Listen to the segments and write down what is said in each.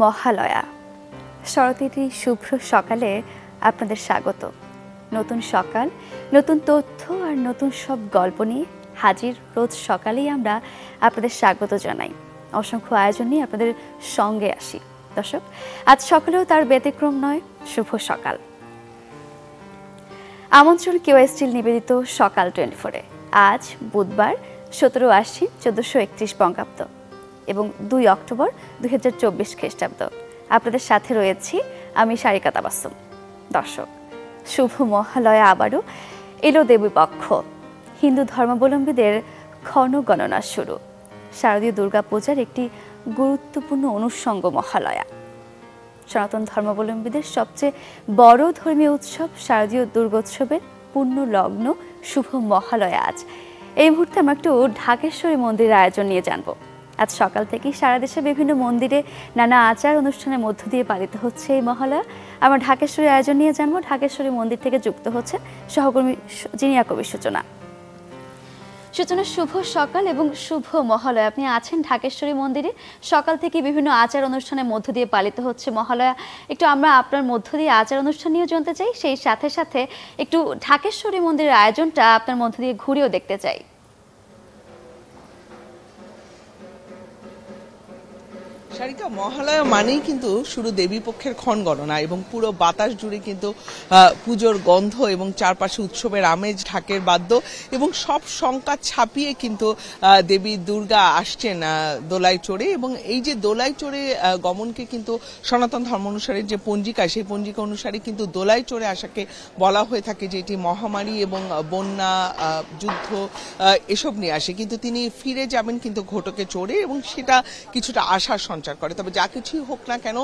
মহালয়া। শরতেরই শুভ্র সকালে আপনাদের স্বাগত। নতুন সকাল, নতুন তথ্য আর নতুন সব গল্প নিয়ে হাজির রোজ সকালেই আমরা আপনাদের স্বাগত জানাই। অসংখ্য আয়োজন নিয়ে আপনাদের সঙ্গে আসি। দর্শক, আজ সকালেও তার ব্যতিক্রম নয়। শুভ সকাল। আমন্ত্রণ কেওয়াই স্টিল নিবেদিত সকাল 24-এ। আজ বুধবার 17 আশ্বিন 1431 বঙ্গাব্দ এবং 2 অক্টোবর 2024 খ্রিস্টাব্দ। আপনাদের সাথে রয়েছি আমি সারিকা তাবাসসুম। দর্শক, শুভ মহালয়া আবারও এলো দেবীপক্ষ। হিন্দু ধর্মাবলম্বীদের ক্ষণগণনা শুরু। শারদীয় দুর্গাপূজার একটি গুরুত্বপূর্ণ অনুষঙ্গ মহালয়া। সনাতন ধর্মাবলম্বীদের সবচেয়ে বড় ধর্মীয় উৎসব শারদীয় দুর্গোৎসবের পূর্ণ লগ্ন শুভ মহালয়া আজ। এই মুহূর্তে আমরা একটু ঢাকেশ্বরী মন্দিরের আয়োজন নিয়ে জানবো। আজ সকাল থেকেই সারা দেশে বিভিন্ন মন্দিরে নানা আচার অনুষ্ঠানের মধ্য দিয়ে পালিত হচ্ছে এই মহালয়া। আমরা ঢাকেশ্বরী আয়োজন নিয়ে জানবো। ঢাকেশ্বরী মন্দির থেকে যুক্ত হচ্ছেন সহকর্মী জিনিয়া কবি সূচনা। শুভ সকাল এবং শুভ মহালয়া। আপনি আছেন ঢাকেশ্বরী মন্দিরে। সকাল থেকে বিভিন্ন আচার অনুষ্ঠানের মধ্য দিয়ে পালিত হচ্ছে মহালয়া। একটু আমরা আপনার মধ্য দিয়ে আচার অনুষ্ঠান নিয়েও জানতে চাই, সেই সাথে সাথে একটু ঢাকেশ্বরী মন্দিরের আয়োজনটা আপনার মধ্য দিয়ে ঘুরেও দেখতে চাই। সারিকা, মহালয়া মানেই কিন্তু শুরু দেবী পক্ষের ক্ষণগণনা এবং পুরো বাতাস জুড়ে কিন্তু পুজোর গন্ধ এবং চারপাশে উৎসবের আমেজ, ঢাকের বাদ্য এবং সব শঙ্কা ছাপিয়ে কিন্তু দেবী দুর্গা আসছেন দোলায় চড়ে। এবং এই যে দোলায় চড়ে গমনকে কিন্তু সনাতন ধর্ম অনুসারে যে পঞ্জিকা, সেই পঞ্জিকা অনুসারে কিন্তু দোলায় চড়ে আসাকে বলা হয়ে থাকে যে এটি মহামারী এবং বন্যা, যুদ্ধ এসব নিয়ে আসে। কিন্তু তিনি ফিরে যাবেন কিন্তু ঘটকে চড়ে এবং সেটা কিছুটা আশার সঞ্চার করে। তবে যা কিছুই হোক না কেন,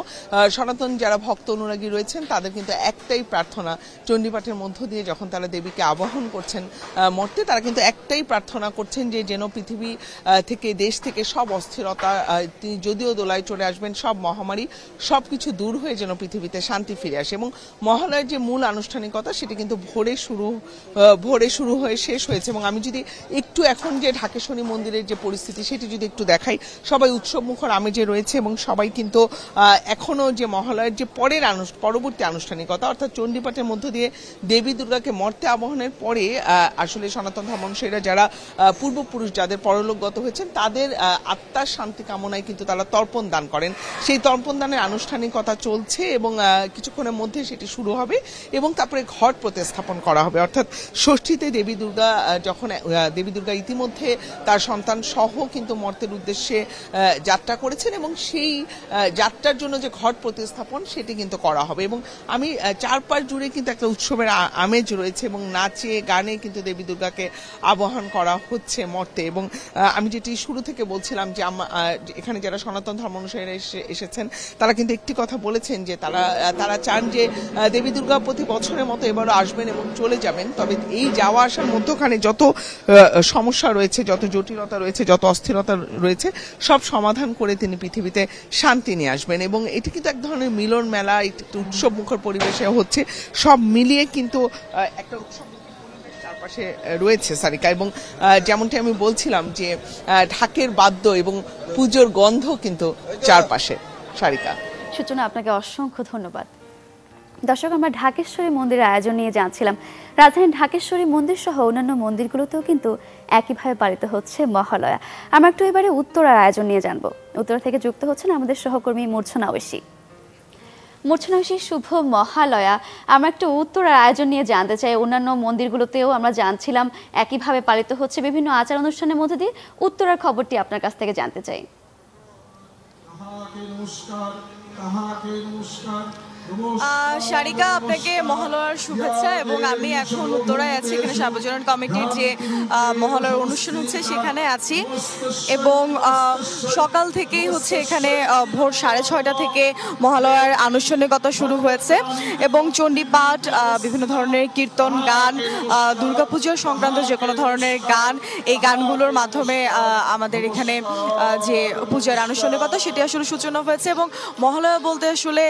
সনাতন যারা ভক্ত অনুরাগী রয়েছেন তাদের কিন্তু একটাই প্রার্থনা, চণ্ডীপাঠের মধ্য দিয়ে যখন তারা দেবীকে আবাহন করছেন মর্তে, তারা কিন্তু একটাই প্রার্থনা করছেন যে যেন পৃথিবী থেকে, দেশ থেকে সব অস্থিরতা, তিনি যদিও দোলায় চড়ে আসবেন, সব মহামারী সবকিছু দূর হয়ে যেন পৃথিবীতে শান্তি ফিরে আসে। এবং মহালয়ার যে মূল আনুষ্ঠানিকতা সেটি কিন্তু ভোরে শুরু হয়ে শেষ হয়েছে। এবং আমি যদি একটু এখন যে ঢাকেশ্বরী মন্দিরের যে পরিস্থিতি সেটি যদি একটু দেখাই, সবাই উৎসব মুখর আমেজে রয়েছে এবং সবাই কিন্তু এখনো যে মহালয়ের যে পরবর্তী আনুষ্ঠানিকতা অর্থাৎ চণ্ডীপাঠের মধ্য দিয়ে দেবী দুর্গাকে মর্তে আবাহনের পরে আসলে সনাতন ধর্মানুসারীরা যারা পূর্বপুরুষ যাদের পরলোকগত হয়েছেন তাদের আত্মার শান্তি কামনায় কিন্তু তারা তর্পণ দান করেন। সেই তর্পণ দানের আনুষ্ঠানিকতা চলছে এবং কিছুক্ষণের মধ্যে সেটি শুরু হবে এবং তারপরে ঘট প্রতিস্থাপন করা হবে। অর্থাৎ ষষ্ঠীতে দেবী দুর্গা যখন দেবী দুর্গা ইতিমধ্যে তার সন্তান সহ কিন্তু মর্তের উদ্দেশ্যে যাত্রা করেছেন এবং সেই যাত্রার জন্য যে ঘট প্রতিস্থাপন সেটি কিন্তু করা হবে। এবং আমি চারপাশ জুড়ে কিন্তু একটা উৎসবের আমেজ রয়েছে এবং নাচে গানে কিন্তু দেবী দুর্গাকে আবাহন করা হচ্ছে মর্তে। এবং আমি যেটি শুরু থেকে বলছিলাম যে এখানে যারা সনাতন ধর্ম অনুসারীরা এসেছেন তারা কিন্তু একটি কথা বলেছেন যে তারা চান যে দেবী দুর্গা প্রতি বছরের মতো এবারও আসবেন এবং চলে যাবেন। তবে এই যাওয়া আসার মধ্যখানে যত সমস্যা রয়েছে, যত জটিলতা রয়েছে, যত অস্থিরতা রয়েছে, সব সমাধান করে তিনি পৃথিবীতে শান্তি নিয়ে আসবেন। এবং এটি কিন্তু এক ধরনের মিলন মেলা, একটি উৎসব মুখর পরিবেশে হচ্ছে। সব মিলিয়ে কিন্তু একটা উৎসব চারপাশে রয়েছে সারিকা। এবং যেমনটি আমি বলছিলাম যে ঢাকের বাদ্য এবং পুজোর গন্ধ কিন্তু চারপাশে। সারিকা, সূচনা, আপনাকে অসংখ্য ধন্যবাদ। দর্শক, আমরা ঢাকেশ্বরী মন্দিরের আয়োজন নিয়ে জানছিলাম। রাজধানীর ঢাকেশ্বরী মন্দির সহ অন্যান্য মন্দিরগুলোতেও কিন্তু একইভাবে পালিত হচ্ছে মহালয়া। আমরা একটু এবারে উত্তরার আয়োজন নিয়ে জানবো। উত্তরা থেকে যুক্ত হচ্ছেন আমাদের সহকর্মী মূর্ছনা ঐশী। মূর্ছনা ঐশী, শুভ মহালয়া। আমরা একটু উত্তরার আয়োজন নিয়ে জানতে চাই। অন্যান্য মন্দিরগুলোতেও আমরা জানছিলাম একইভাবে পালিত হচ্ছে বিভিন্ন আচার অনুষ্ঠানের মধ্যে দিয়ে। উত্তরার খবরটি আপনার কাছ থেকে জানতে চাই। সারিকা, আপনাকে মহালয়ার শুভেচ্ছা। এবং আমি এখন উত্তরায় আছি, এখানে সার্বজনীন কমিটির যে মহালয়ার অনুষ্ঠান হচ্ছে সেখানে আছি। এবং সকাল থেকেই হচ্ছে এখানে ভোর 6:30 থেকে মহালয়ার আনুষ্ঠানিকতা শুরু হয়েছে এবং চণ্ডীপাঠ, বিভিন্ন ধরনের কীর্তন, গান, দুর্গাপূজা সংক্রান্ত যে কোনো ধরনের গান, এই গানগুলোর মাধ্যমে আমাদের এখানে যে পূজার আনুষ্ঠানিকতা সেটি আসলে সূচনা হয়েছে। এবং মহালয়া বলতে আসলে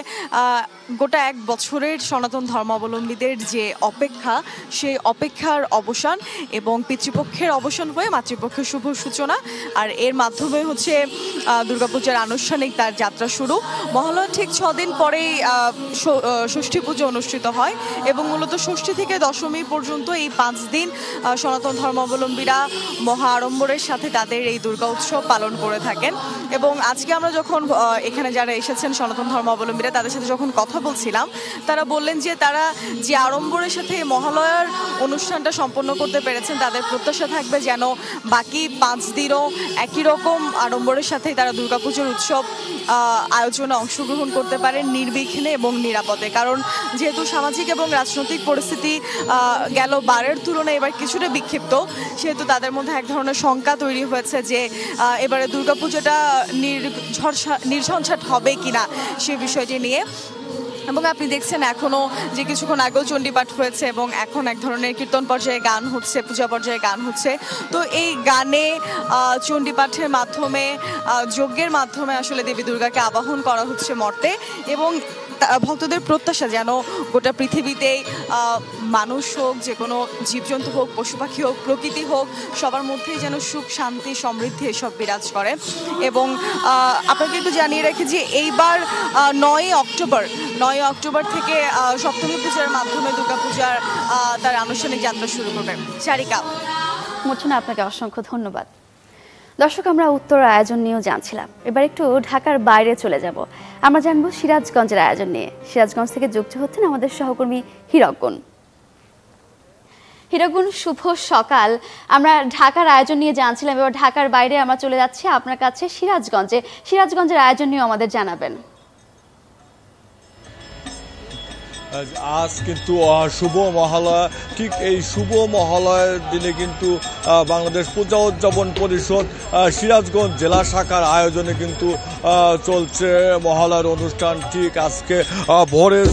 গোটা এক বছরের সনাতন ধর্মাবলম্বীদের যে অপেক্ষা, সেই অপেক্ষার অবসান এবং পিতৃপক্ষের অবসান হয়ে মাতৃপক্ষের শুভ সূচনা। আর এর মাধ্যমে হচ্ছে দুর্গাপূজার আনুষ্ঠানিক তার যাত্রা শুরু। মহালয়ার ঠিক 6 দিন পরেই ষষ্ঠী পুজো অনুষ্ঠিত হয় এবং মূলত ষষ্ঠী থেকে দশমী পর্যন্ত এই 5 দিন সনাতন ধর্মাবলম্বীরা মহা আড়ম্বরের সাথে তাদের এই দুর্গা উৎসব পালন করে থাকেন। এবং আজকে আমরা যখন এখানে যারা এসেছেন সনাতন ধর্মাবলম্বীরা, তাদের সাথে যখন কথা বলছিলাম, তারা বললেন যে তারা যে আড়ম্বরের সাথে মহালয়ার অনুষ্ঠানটা সম্পন্ন করতে পেরেছেন, তাদের প্রত্যাশা থাকবে যেন বাকি 5 দিনও একই রকম আড়ম্বরের সাথেই তারা দুর্গাপুজোর উৎসব আয়োজনে অংশগ্রহণ করতে পারেন নির্বিঘ্নে এবং নিরাপদে। কারণ যেহেতু সামাজিক এবং রাজনৈতিক পরিস্থিতি গেল বারের তুলনায় এবার কিছুটা বিক্ষিপ্ত, সেহেতু তাদের মধ্যে এক ধরনের শঙ্কা তৈরি হয়েছে যে এবারে দুর্গাপুজোটা নির্ঝঞ্ঝাট হবে কিনা সে বিষয়টি নিয়ে। এবং আপনি দেখছেন এখনও যে কিছুক্ষণ আগেও চণ্ডীপাঠ হয়েছে এবং এখন এক ধরনের কীর্তন পর্যায়ে গান হচ্ছে, পূজা পর্যায়ে গান হচ্ছে। তো এই গানে চণ্ডীপাঠের মাধ্যমে যজ্ঞের মাধ্যমে আসলে দেবী দুর্গাকে আবাহন করা হচ্ছে মর্তে। এবং ভক্তদের প্রত্যাশা যেন গোটা পৃথিবীতেই মানুষ হোক, যে কোনো জীবজন্তু হোক, পশু পাখি হোক, প্রকৃতি হোক, সবার মধ্যেই যেন সুখ শান্তি সমৃদ্ধি এসব বিরাজ করে। এবং আপনাকে একটু জানিয়ে রাখি যে এইবার 9 অক্টোবর থেকে সপ্তমী পূজার মাধ্যমে দুর্গাপূজার তার আনুষ্ঠানিক যাত্রা শুরু করবে। সারিকা। মূর্ছনা, আপনাকে অসংখ্য ধন্যবাদ। দর্শক, আমরা উত্তর আয়োজন নিয়েও জানছিলাম, এবার একটু ঢাকার বাইরে চলে যাব। আমরা জানবো সিরাজগঞ্জের আয়োজন নিয়ে। সিরাজগঞ্জ থেকে যুক্ত হচ্ছেন আমাদের সহকর্মী হিরকগুন। হিরকগুন, শুভ সকাল। আমরা ঢাকার আয়োজন নিয়ে জানছিলাম, এবার ঢাকার বাইরে আমরা চলে যাচ্ছি আপনার কাছে সিরাজগঞ্জের আয়োজন নিয়েও আমাদের জানাবেন। আজ কিন্তু শুভ মহালয়া। ঠিক এই শুভ মহালয়ার দিনে কিন্তু বাংলাদেশ পূজা উদযাপন পরিষদ সিরাজগঞ্জ জেলা শাখার আয়োজনে কিন্তু চলছে মহালয়ার অনুষ্ঠান। ঠিক আজকে ভোরে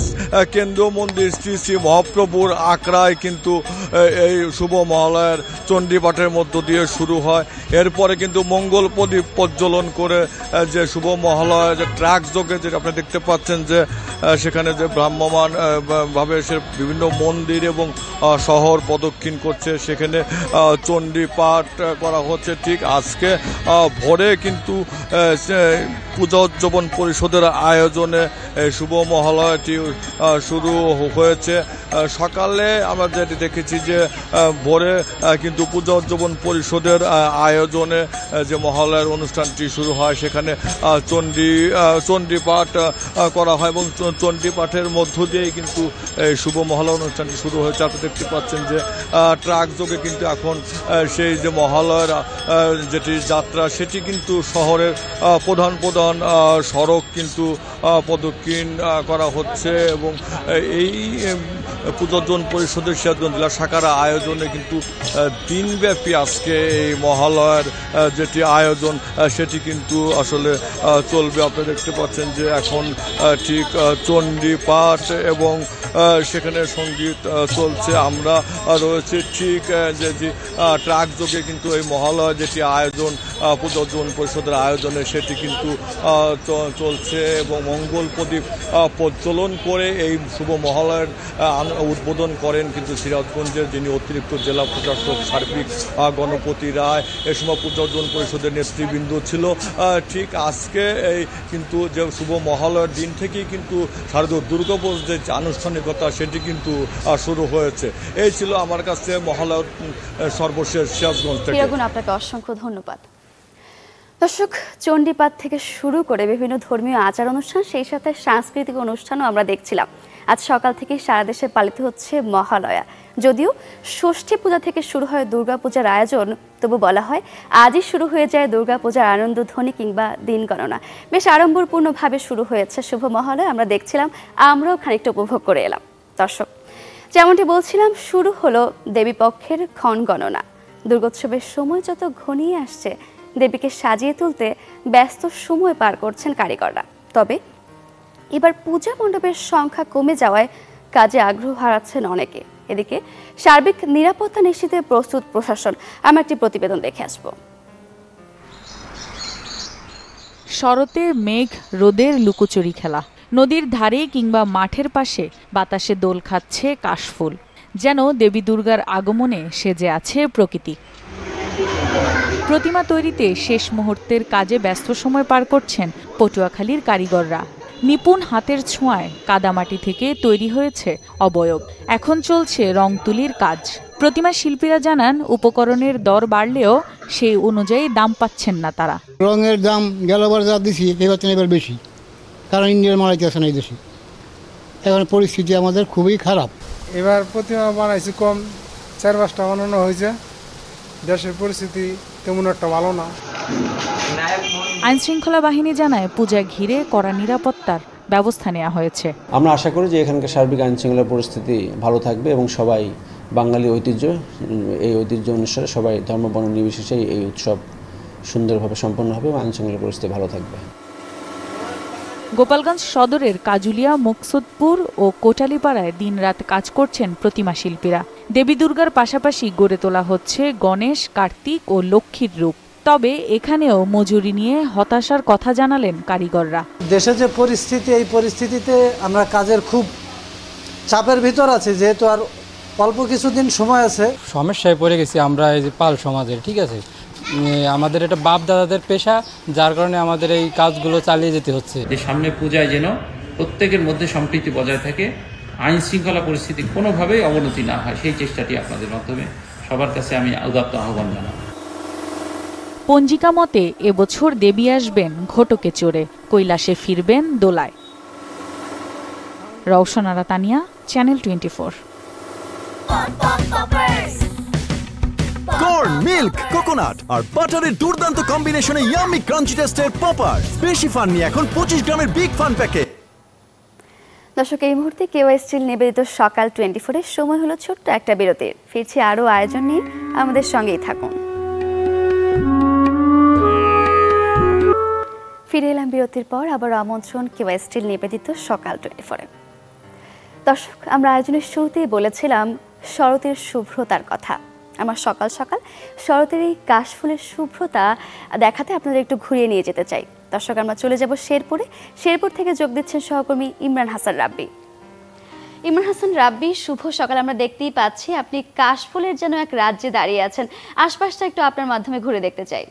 কেন্দ্রীয় মন্দির শ্রী শ্রী মহাপ্রভুর আখড়ায় কিন্তু এই শুভ মহালয়ার চণ্ডীপাঠের মধ্য দিয়ে শুরু হয়। এরপরে কিন্তু মঙ্গল প্রদীপ প্রজ্বলন করে যে শুভ মহালয়া যে ট্রাক যোগে যেটা আপনি দেখতে পাচ্ছেন, যে সেখানে যে ভ্রাম্যমান ভাবে সে বিভিন্ন মন্দির এবং শহর প্রদক্ষিণ করছে, সেখানে চণ্ডী পাঠ করা হচ্ছে। ঠিক আজকে ভোরে কিন্তু পূজা উদযাপন পরিষদের আয়োজনে শুভ মহালয়াটি শুরু হয়েছে। সকালে আমরা যেটি দেখেছি যে ভোরে কিন্তু পূজা উদযাপন পরিষদের আয়োজনে যে মহালয়ার অনুষ্ঠানটি শুরু হয়, সেখানে চণ্ডী পাঠ করা হয় এবং চণ্ডী পাঠের মধ্য দিয়েই কিন্তু শুভ মহালয়া অনুষ্ঠানটি শুরু হয়েছে। আপনি দেখতে পাচ্ছেন যে ট্রাক যোগে কিন্তু এখন সেই যে মহালয়ার যেটি যাত্রা, সেটি কিন্তু শহরের প্রধান সড়ক কিন্তু প্রদক্ষিণ করা হচ্ছে। এবং এই পূজোজন পরিষদের সিরাজগঞ্জ জেলা শাখার আয়োজনে কিন্তু দিনব্যাপী আজকে এই মহালয়ার যেটি আয়োজন, সেটি কিন্তু আসলে চলবে। আপনি দেখতে পাচ্ছেন যে এখন ঠিক চণ্ডী পাঠ এবং সেখানে সঙ্গীত চলছে। আমরা রয়েছে ঠিক যে ট্রাক যোগে কিন্তু এই মহালয়া যেটি আয়োজন পূজোজন পরিষদের আয়োজনে, সেটি কিন্তু চলছে এবং মঙ্গল প্রদীপ প্রজ্বলন করে এই শুভ মহালয়ার উদ্বোধন করেন কিন্তু সিরাজগঞ্জের যিনি অতিরিক্ত জেলা প্রশাসক সার্বিক গণপতি রায়। এ সময় পূজোজন পরিষদের নেতৃবৃন্দ ছিল। ঠিক আজকে এই কিন্তু যে শুভ মহালয়ার দিন থেকেই কিন্তু শারদীয় দুর্গাপুজোর যে আনুষ্ঠানিকতা, সেটি কিন্তু শুরু হয়েছে। এই ছিল আমার কাছে মহালয়ার সর্বশেষ সিরাজগঞ্জ থেকে। আপনাকে অসংখ্য ধন্যবাদ। দর্শক, চণ্ডীপাঠ থেকে শুরু করে বিভিন্ন ধর্মীয় আচার অনুষ্ঠান, সেই সাথে সাংস্কৃতিক অনুষ্ঠানও আমরা দেখছিলাম। আজ সকাল থেকে সারা দেশে পালিত হচ্ছে মহালয়া। যদিও ষষ্ঠী পূজা থেকে শুরু হয় দুর্গাপূজার আয়োজন, তবু বলা হয় আজই শুরু হয়ে যায় দুর্গাপূজার আনন্দধ্বনি কিংবা দিন গণনা। বেশ আড়ম্বরপূর্ণভাবে শুরু হয়েছে শুভ মহালয়া। আমরা দেখছিলাম, আমরাও খানিকটা উপভোগ করে এলাম। দর্শক, যেমনটি বলছিলাম, শুরু হলো দেবীপক্ষের ক্ষণ গণনা। দুর্গোৎসবের সময় যত ঘনিয়ে আসছে, দেবীকে সাজিয়ে তুলতে ব্যস্ত সময় পার করছেন কারিগররা। তবে এবার পূজা মণ্ডপের সংখ্যা কমে যাওয়ায় কাজে আগ্রহ হারাচ্ছেন অনেকে। এদিকে সার্বিক নিরাপত্তা নিশ্চিতে প্রস্তুত প্রশাসন। আমরা একটি প্রতিবেদন দেখে আসব। শরতের মেঘ রোদের লুকোচুরি খেলা, নদীর ধারে কিংবা মাঠের পাশে বাতাসে দোল খাচ্ছে কাশফুল, যেন দেবী দুর্গার আগমনে সেজে আছে প্রকৃতি। প্রতিমা তৈরিতে শেষ মুহূর্তের কাজে ব্যস্ত সময় পার করছেন পটুয়াখালীর কারিগররা। নিপুণ হাতের ছোঁয়ায় কাদামাটি থেকে তৈরি হয়েছে অবয়ব। এখন চলছে রং তুলির কাজ। প্রতিমা শিল্পীরা জানান, উপকরণের দর বাড়লেও সেই অনুযায়ী দাম পাচ্ছেন না তারা। রঙের দাম গেলবার যা দিছি এবার বেশি, কারণ ইন্ডিয়ার মালাইতে আছে না এই দেশে। এখন পরিস্থিতি আমাদের খুবই খারাপ। এবার প্রতিমা বানাইছি কম, 4-5টা বানানো হয়েছে। দেশের পরিস্থিতি তেমন একটা ভালো না। আইনশৃঙ্খলা বাহিনী জানায়, পূজা ঘিরে কড়া নিরাপত্তার ব্যবস্থা নেওয়া হয়েছে। আমরা আশা করি যে এখানকার সার্বিক আইনশৃঙ্খলা পরিস্থিতি ভালো থাকবে এবং সবাই বাঙালি ঐতিহ্য, এই ঐতিহ্য অনুসারে সবাই ধর্ম বর্ণ নির্বিশেষে এই উৎসব সুন্দরভাবে সম্পন্ন হবে এবং আইনশৃঙ্খলা পরিস্থিতি ভালো থাকবে। গোপালগঞ্জ সদরের কাজুলিয়া, মুকসুদপুর ও কোটালীপাড়ায় দিনরাত কাজ করছেন প্রতিমা শিল্পীরা। দেবী দুর্গার পাশাপাশি গড়ে তোলা হচ্ছে গণেশ, কার্তিক ও লক্ষ্মীর রূপ। তবে এখানেও মজুরি নিয়ে হতাশার কথা জানালেন কারিগররা। দেশে যে পরিস্থিতি, এই পরিস্থিতিতে আমরা কাজের খুব চাপের ভিতর আছি, যেহেতু আর অল্প কিছুদিন সময় আছে। সমস্যায় পড়ে গেছি আমরা, এই যে পাল সমাজের, ঠিক আছে, আমাদের এটা বাপ দাদাদের পেশা, যার কারণে আমাদের এই কাজগুলো চালিয়ে যেতে হচ্ছে। যে সামনে পূজায় যেন প্রত্যেকের মধ্যে সম্প্রীতি বজায় থাকে, আইন শৃঙ্খলা পরিস্থিতি কোনোভাবেই অবনতি না হয়, সেই চেষ্টাটি আপনাদের মাধ্যমে সবার কাছে আমি উদাত্ত আহ্বান জানাবো। পঞ্জিকা মতে এবছর দেবী আসবেন ঘটকে চড়ে, কৈলাসে ফিরবেন দোলায়। Roushanara Tania, channel 24। Corn, milk, coconut আর বাটারের দুর্দান্ত কম্বিনেশনে ইয়াম্মি ক্রাঞ্চি টেস্টের পপার। বেশি ফান নিয়ে এখন 25 গ্রামের বিগ ফান প্যাকেট। দর্শক, এই মুহূর্তে কেওয়াই স্টিল নিবেদিত সকাল 24-এর সময় হলো ছোট্ট একটা বিরতির। ফিরছি আরও আয়োজন নিয়ে, আমাদের সঙ্গেই থাকুন। ফিরে এলাম বিরতির পর, আবার আমন্ত্রণ কেওয়াই স্টিল নিবেদিত সকাল 24-এ। দর্শক, আমরা আয়োজনের শুরুতেই বলেছিলাম শরতের শুভ্রতার কথা। আমার সকাল সকাল শরতের এই কাশফুলের শুভ্রতা দেখাতে আপনাদের একটু ঘুরিয়ে নিয়ে যেতে চাই। দর্শক, আমরা চলে যাব শেরপুরে। শেরপুর থেকে যোগ দিচ্ছেন সহকর্মী ইমরান হাসান রাব্বি। ইমরান হাসান রাব্বি, শুভ সকাল। আমরা দেখতেই পাচ্ছি আপনি কাশফুলের যেন এক রাজ্যে দাঁড়িয়ে আছেন। আশপাশটা একটু আপনার মাধ্যমে ঘুরে দেখতে চাই।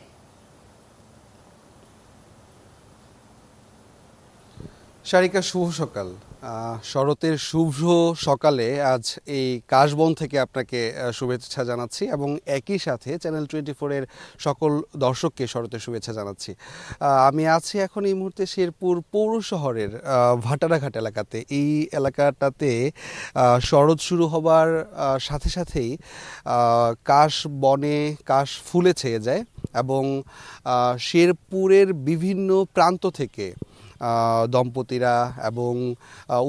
সারিকা, শুভ সকাল। শরতের শুভ্র সকালে আজ এই কাশবন থেকে আপনাকে শুভেচ্ছা জানাচ্ছি এবং একই সাথে চ্যানেল 24-এর সকল দর্শককে শরতের শুভেচ্ছা জানাচ্ছি। আমি আছি এখন এই মুহূর্তে শেরপুর পৌর শহরের ভাটারাঘাট এলাকাতে। এই এলাকাটাতে শরৎ শুরু হবার সাথে সাথেই কাশ বনে কাশ ফুলে ছেয়ে যায় এবং শেরপুরের বিভিন্ন প্রান্ত থেকে দম্পতিরা এবং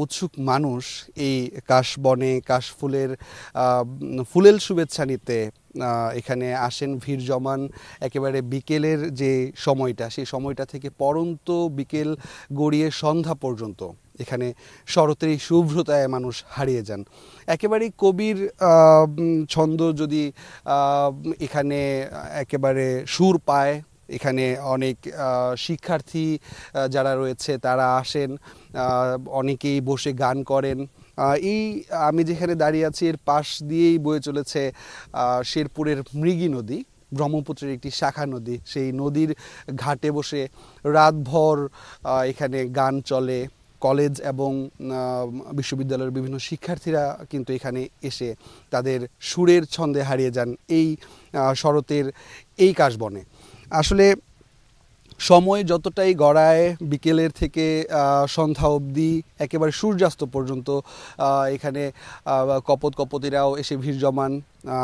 উৎসুক মানুষ এই কাশবনে কাশফুলের ফুলেল শুভেচ্ছা নিতে এখানে আসেন, ভিড় জমান। একেবারে বিকেলের যে সময়টা, সেই সময়টা থেকে পরন্ত বিকেল গড়িয়ে সন্ধ্যা পর্যন্ত এখানে শরতের এই শুভ্রতায় মানুষ হারিয়ে যান। একেবারেই কবির ছন্দ যদি এখানে একেবারে সুর পায়। এখানে অনেক শিক্ষার্থী যারা রয়েছে তারা আসেন, অনেকেই বসে গান করেন। এই আমি যেখানে দাঁড়িয়ে আছি এর পাশ দিয়েই বয়ে চলেছে শেরপুরের মৃগী নদী, ব্রহ্মপুত্রের একটি শাখা নদী। সেই নদীর ঘাটে বসে রাতভর এখানে গান চলে। কলেজ এবং বিশ্ববিদ্যালয়ের বিভিন্ন শিক্ষার্থীরা কিন্তু এখানে এসে তাদের সুরের ছন্দে হারিয়ে যান এই শরতের এই কাশবনে। আসলে সময় যতটাই গড়ায়, বিকেলের থেকে সন্ধ্যা অবধি একেবারে সূর্যাস্ত পর্যন্ত এখানে কপোতিরাও এসে ভিড় জমান।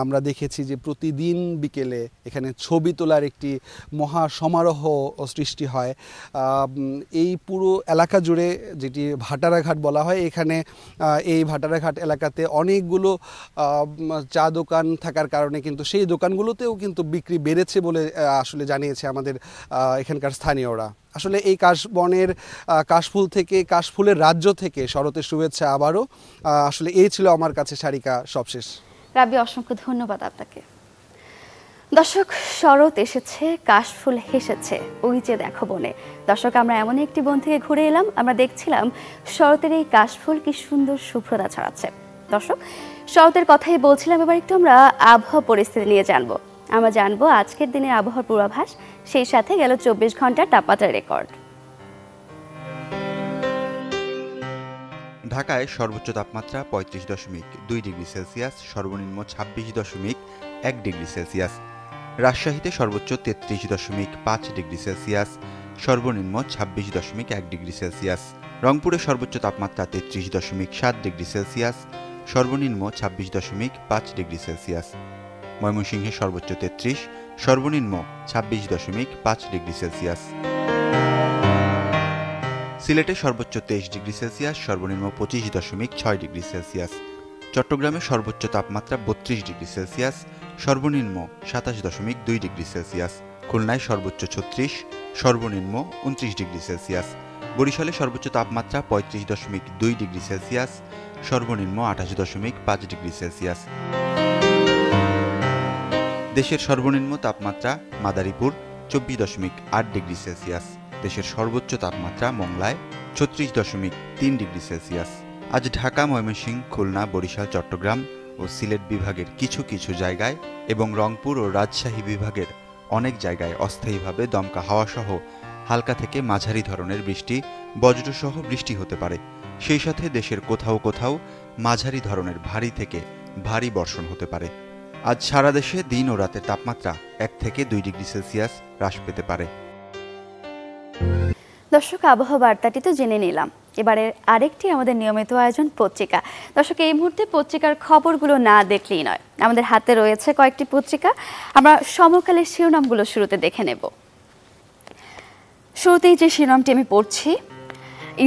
আমরা দেখেছি যে প্রতিদিন বিকেলে এখানে ছবি তোলার একটি মহা সমারোহ সৃষ্টি হয়। এই পুরো এলাকা জুড়ে, যেটি ভাটারাঘাট বলা হয়, এখানে এই ভাটারাঘাট এলাকাতে অনেকগুলো চা দোকান থাকার কারণে কিন্তু সেই দোকানগুলোতেও কিন্তু বিক্রি বেড়েছে বলে আসলে জানিয়েছে আমাদের এখানকার স্থানীয়রা। আসলে এই কাশবনের কাশফুল থেকে, কাশফুলের রাজ্য থেকে শরতের শুভেচ্ছা আবারও। আসলে এই ছিল আমার কাছে সারিকা সবশেষ। রাব্বি, অসংখ্য ধন্যবাদ আপনাকে। দর্শক, শরৎ এসেছে, কাশফুল হেসেছে, ওই যে দেখো বনে। দর্শক, আমরা এমন একটি বন থেকে ঘুরে এলাম, আমরা দেখছিলাম শরতের এই কাশফুল কি সুন্দর শুভ্রতা ছড়াচ্ছে। দর্শক, শরতের কথাই বলছিলাম, এবার একটু আমরা আবহাওয়া পরিস্থিতি নিয়ে জানবো। আমরা জানবো আজকের দিনের আবহাওয়ার পূর্বাভাস, সেই সাথে গেল 24 ঘন্টার তাপমাত্রার রেকর্ড। ঢাকায় সর্বোচ্চ তাপমাত্রা 35.2 ডিগ্রি সেলসিয়াস, সর্বনিম্ন 26.1 ডিগ্রি সেলসিয়াস। রাজশাহীতে সর্বোচ্চ 33.5 ডিগ্রি সেলসিয়াস, সর্বনিম্ন 26.1 ডিগ্রি সেলসিয়াস। রংপুরে সর্বোচ্চ তাপমাত্রা 33.7 ডিগ্রি সেলসিয়াস, সর্বনিম্ন 26.5 ডিগ্রি সেলসিয়াস। ময়মনসিংহে সর্বোচ্চ 33, সর্বনিম্ন 26.5 ডিগ্রি সেলসিয়াস। সিলেটে সর্বোচ্চ 23 ডিগ্রি সেলসিয়াস, সর্বনিম্ন 25.6 ডিগ্রি সেলসিয়াস। চট্টগ্রামে সর্বোচ্চ তাপমাত্রা 32 ডিগ্রি সেলসিয়াস, সর্বনিম্ন 27.2 ডিগ্রি সেলসিয়াস। খুলনায় সর্বোচ্চ 36, সর্বনিম্ন 29 ডিগ্রি সেলসিয়াস। বরিশালে সর্বোচ্চ তাপমাত্রা 35.2 ডিগ্রি সেলসিয়াস, সর্বনিম্ন 28.5 ডিগ্রি সেলসিয়াস। দেশের সর্বনিম্ন তাপমাত্রা মাদারীপুর 24.8 ডিগ্রি সেলসিয়াস। দেশের সর্বোচ্চ তাপমাত্রা মংলায় 36.3 ডিগ্রি সেলসিয়াস। আজ ঢাকা, ময়মনসিংহ, খুলনা, বরিশাল, চট্টগ্রাম ও সিলেট বিভাগের কিছু কিছু জায়গায় এবং রংপুর ও রাজশাহী বিভাগের অনেক জায়গায় অস্থায়ীভাবে দমকা হাওয়াসহ হালকা থেকে মাঝারি ধরনের বৃষ্টি, বজ্রসহ বৃষ্টি হতে পারে। সেই সাথে দেশের কোথাও কোথাও মাঝারি ধরনের ভারী থেকে ভারী বর্ষণ হতে পারে। আজ সারা দেশে দিন ও রাতের তাপমাত্রা 1 থেকে 2 ডিগ্রি সেলসিয়াস হ্রাস পেতে পারে। দর্শক, আবহাওয়া বার্তাটি তো জেনে নিলাম, এবারে আরেকটি আমাদের নিয়মিত আয়োজন পত্রিকা। দর্শক, এই মুহূর্তে পত্রিকার খবরগুলো না দেখলেই নয়, আমাদের হাতে রয়েছে কয়েকটি পত্রিকা। আমরা সমকালের শিরোনামগুলো শুরুতে দেখে নেব। শুরুতেই যে শিরোনামটি আমি পড়ছি,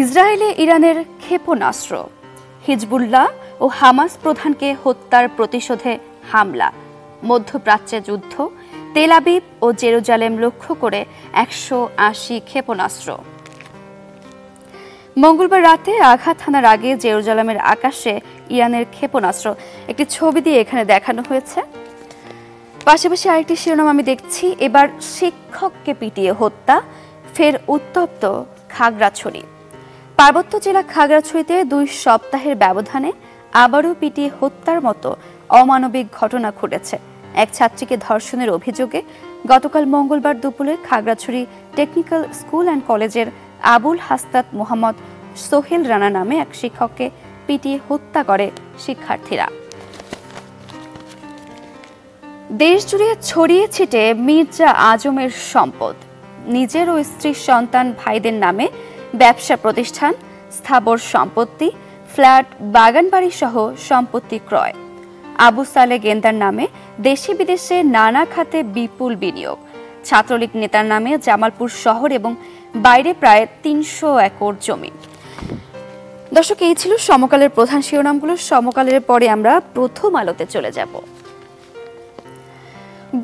ইসরায়েলে ইরানের ক্ষেপণাস্ত্র, হিজবুল্লাহ ও হামাস প্রধানকে হত্যার প্রতিশোধে হামলা, মধ্যপ্রাচ্যে যুদ্ধ, তেল আবিব ও জেরুজালেম লক্ষ্য করে 180 ক্ষেপণাস্ত্র। মঙ্গলবার রাতে আঘাত হানার আগে জেরুজালেমের আকাশে ইরানের ক্ষেপণাস্ত্র, একটি ছবি দিয়ে এখানে দেখানো হয়েছে। পাশাপাশি আরেকটি শিরোনাম আমি দেখছি, এবার শিক্ষককে পিটিয়ে হত্যা, ফের উত্তপ্ত খাগড়াছড়ি। পার্বত্য জেলা খাগড়াছড়িতে 2 সপ্তাহের ব্যবধানে আবারও পিটিয়ে হত্যার মতো অমানবিক ঘটনা ঘটেছে। এক ছাত্রীকে ধর্ষণের অভিযোগে গতকাল মঙ্গলবার দুপুরে খাগড়াছড়ি টেকনিক্যাল স্কুল অ্যান্ড কলেজের আবুল হাসনাত মোহাম্মদ সোহেল রানা নামে এক শিক্ষককে পিটিয়ে হত্যা করে শিক্ষার্থীরা। দেশজুড়ে ছড়িয়ে ছিটে মির্জা আজমের সম্পদ, নিজের ও স্ত্রীর সন্তান ভাইদের নামে ব্যবসা প্রতিষ্ঠান, স্থাবর সম্পত্তি, ফ্ল্যাট, বাগানবাড়ি সহ সম্পত্তি ক্রয়। আবু সালে গেন্দার নামে দেশে বিদেশে নানা খাতে বিপুল বিনিয়োগ। ছাত্রলীগ নেতার নামে জামালপুর শহর এবং বাইরে প্রায় 300 একর জমি। দর্শক, এই ছিল সমকালের প্রধান শিরোনামগুলো। সমকালের পরে আমরা প্রথম আলোতে চলে যাব।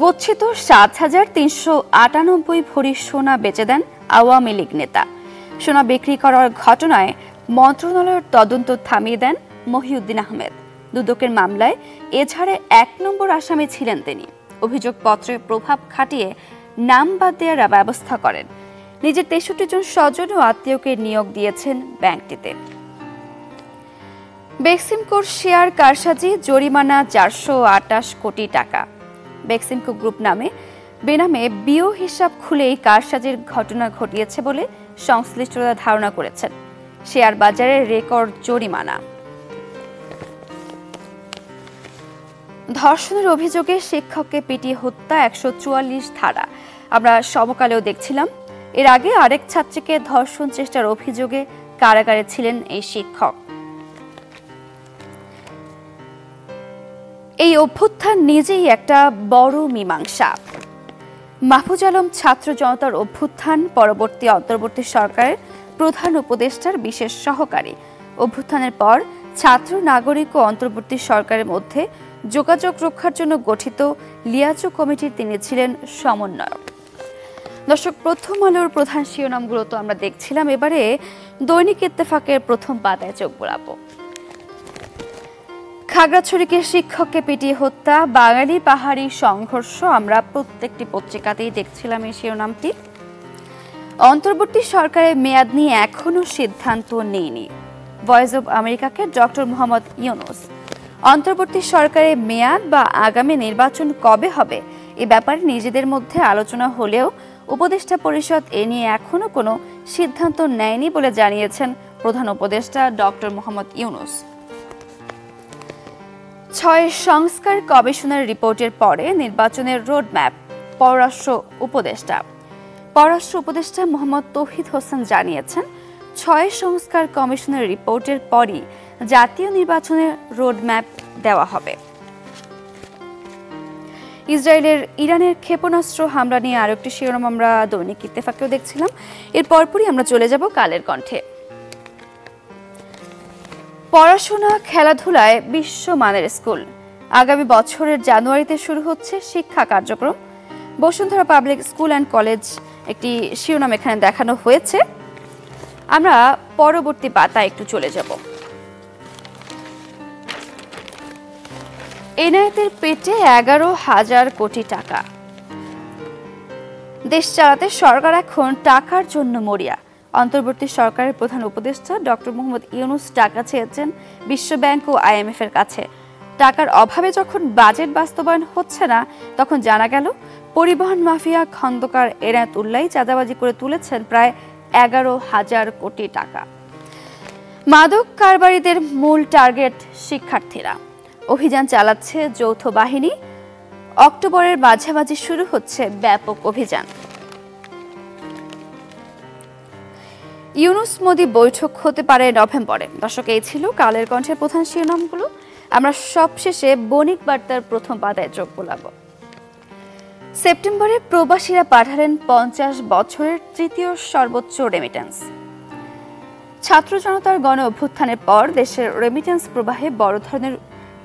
গচ্ছিত 7,398 ভরি সোনা বেচে দেন আওয়ামী লীগ নেতা। সোনা বিক্রি করার ঘটনায় মন্ত্রণালয়ের তদন্ত থামিয়ে দেন মহিউদ্দিন আহমেদ। দুদকের মামলায় এছাড়া 1 নম্বর আসামি ছিলেন তিনি। অভিযোগপত্রে প্রভাব খাটিয়ে নাম বাদ দেওয়ার ব্যবস্থা করেন। নিজের 63 জন স্বজন ও আত্মীয়কে নিয়োগ দিয়েছেন ব্যাংকটিতে। বেক্সিমকোর শেয়ার কারসাজি, জরিমানা 428 কোটি টাকা। বেক্সিমকো গ্রুপ নামে বেনামে বিও হিসাব খুলেই কারসাজির ঘটনা ঘটিয়েছে বলে সংশ্লিষ্টরা ধারণা করেছেন। শেয়ার বাজারে রেকর্ড জরিমানা। ধর্ষণের অভিযোগে শিক্ষককে পিটিয়ে হত্যা 144 ধারা। আমরা সমকালেও দেখছিলাম, এর আগে আরেক ছাত্রীকে ধর্ষণ চেষ্টার অভিযোগে কারাগারে ছিলেন এই শিক্ষক। এই অভ্যুত্থান নিজেই একটা বড় মীমাংসা। মাহফুজ আলম ছাত্র জনতার অভ্যুত্থান পরবর্তী অন্তর্বর্তী সরকারের প্রধান উপদেষ্টার বিশেষ সহকারী। অভ্যুত্থানের পর ছাত্র, নাগরিক ও অন্তর্বর্তী সরকারের মধ্যে যোগাযোগ রক্ষার জন্য গঠিত লিয়াজো কমিটির তিনি ছিলেন সমন্বয়ক। দর্শক, প্রথম আলোর প্রধান শিরোনামগুলো তো আমরা দেখছিলাম, এবারে দৈনিক ইত্তেফাকের প্রথম পাতায় চোখ বোলাবো। খাগড়াছড়িকে শিক্ষককে পিটিয়ে হত্যা, বাঙালি পাহাড়ি সংঘর্ষ। আমরা প্রত্যেকটি পত্রিকাতেই দেখছিলাম এই শিরোনামটি। অন্তর্বর্তী সরকারের মেয়াদ নিয়ে এখনো সিদ্ধান্ত নেয়নি ভয়েস অব আমেরিকাকে ডক্টর মোহাম্মদ ইউনূস। অন্তর্বর্তী সরকারের মেয়াদ বা আগামী নির্বাচন কবে হবে এ ব্যাপারে নিজেদের মধ্যে আলোচনা হলেও উপদেষ্টা পরিষদ এ নিয়ে এখনো কোনো সিদ্ধান্ত নেয়নি বলে জানিয়েছেন প্রধান উপদেষ্টা ডক্টর মোহাম্মদ ইউনূস। ৬ সংস্কার কমিশনের রিপোর্টের পরে নির্বাচনের রোডম্যাপ। পররাষ্ট্র উপদেষ্টা মোহাম্মদ তৌহিদ হোসেন জানিয়েছেন ৬ সংস্কার কমিশনের রিপোর্টের পরই জাতীয় নির্বাচনের রোডম্যাপ দেওয়া হবে। ইসরায়েলের ইরানের ক্ষেপণাস্ত্র হামলা নিয়ে আরো একটি শিরোনাম আমরা দৈনিক ইত্তেফাকেও দেখছিলাম। এর পরপরই আমরা চলে যাব কালের কণ্ঠে। পড়াশোনা খেলাধুলায় বিশ্বমানের স্কুল। আগামী বছরের জানুয়ারিতে শুরু হচ্ছে শিক্ষা কার্যক্রম। Bashundhara public school and college একটি শিরোনাম এখানে দেখানো হয়েছে। আমরা পরবর্তী পাতায় একটু চলে যাব। এনআইতের পেটে 11,000 কোটি টাকা। দেশ চালাতে সরকার এখন টাকার জন্য মরিয়া। অন্তর্বর্তী সরকারের প্রধান উপদেষ্টা ডক্টর মোহাম্মদ ইউনূস টাকা চেয়েছেন বিশ্বব্যাংক ও IMF এর কাছে। টাকার অভাবে যখন বাজেট বাস্তবায়ন হচ্ছে না, তখন জানা গেল পরিবহন মাফিয়া খন্দকার এনায়েত উল্লাহ চাঁদাবাজি করে তুলেছেন প্রায় 11,000 কোটি টাকা। মাদক কারবারিদের মূল টার্গেট শিক্ষার্থীরা। অভিযান চালাচ্ছে যৌথ বাহিনী। অক্টোবরের মাঝামাঝি শুরু হচ্ছে ব্যাপক অভিযান। ইউনূস মোদি বৈঠক হতে পারে নভেম্বরে। দর্শক, এই ছিল কালের কণ্ঠের প্রধান শিরোনামগুলো। আমরা সবশেষে বণিক বার্তার প্রথম পাতায় চোখ বোলাবো। সেপ্টেম্বরে প্রবাসীরা পাঠালেন 50 বছরের তৃতীয় সর্বোচ্চ রেমিটেন্স। ছাত্র জনতার গণ অভ্যুত্থানের পর দেশের রেমিটেন্স প্রবাহে বড় ধরনের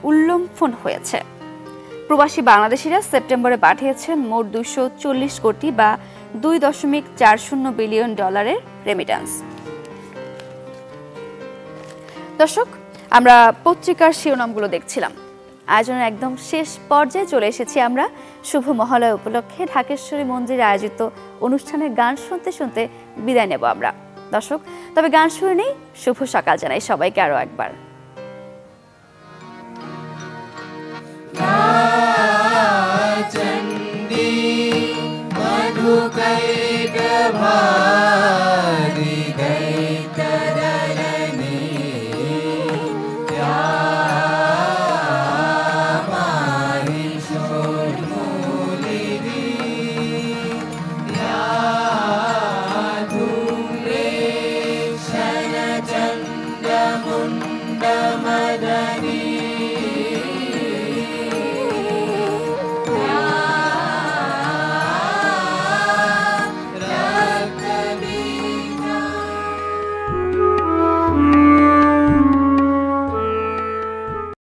উল্লম্ফন হয়েছে। প্রবাসী বাংলাদেশিরা সেপ্টেম্বরে পাঠিয়েছেন মোট 240 কোটি বা $2.40 বিলিয়ন রেমিটেন্স। দর্শক, আমরা পত্রিকার শিরোনামগুলো দেখছিলাম। আয়োজনের একদম শেষ পর্যায়ে চলে এসেছি আমরা। শুভ মহালয়া উপলক্ষে ঢাকেশ্বরী মন্দিরে আয়োজিত অনুষ্ঠানের গান শুনতে শুনতে বিদায় নেব আমরা। দর্শক, তবে গান শুনে নেই, শুভ সকাল জানাই সবাইকে আরো একবার। Mundamai